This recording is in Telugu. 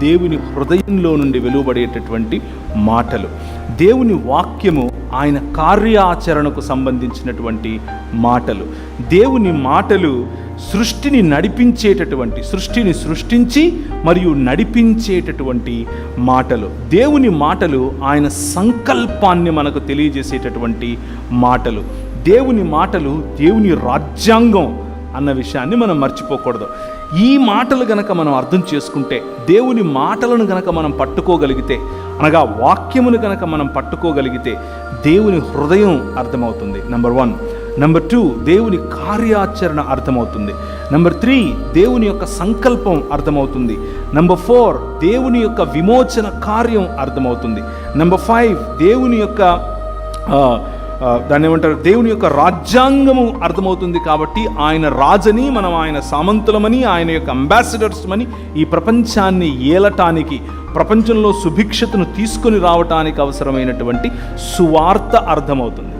దేవుని హృదయంలో నుండి వెలువడేటటువంటి మాటలు. దేవుని వాక్యము ఆయన కార్యాచరణకు సంబంధించినటువంటి మాటలు. దేవుని మాటలు సృష్టిని నడిపించేటటువంటి, సృష్టిని సృష్టించి మరియు నడిపించేటటువంటి మాటలు. దేవుని మాటలు ఆయన సంకల్పాన్ని మనకు తెలియజేసేటటువంటి మాటలు. దేవుని మాటలు దేవుని రాజ్యాంగం అన్న విషయాన్ని మనం మర్చిపోకూడదు. ఈ మాటలు గనక మనం అర్థం చేసుకుంటే, దేవుని మాటలను గనక మనం పట్టుకోగలిగితే, అనగా వాక్యమును గనక మనం పట్టుకోగలిగితే దేవుని హృదయం అర్థమవుతుంది. నెంబర్ 1. నెంబర్ 2, దేవుని కార్యాచరణ అర్థమవుతుంది. నెంబర్ 3, దేవుని యొక్క సంకల్పం అర్థమవుతుంది. నెంబర్ 4, దేవుని యొక్క విమోచన కార్యం అర్థమవుతుంది. నెంబర్ 5, దేవుని యొక్క దాన్ని ఏమంటారు, దేవుని యొక్క రాజ్యాంగము అర్థమవుతుంది. కాబట్టి ఆయన రాజని, మనం ఆయన సామంతులమని, ఆయన యొక్క అంబాసిడర్స్మని, ఈ ప్రపంచాన్ని ఏలటానికి, ప్రపంచంలో సుభిక్షతను తీసుకొని రావటానికి అవసరమైనటువంటి సువార్త అర్థమవుతుంది.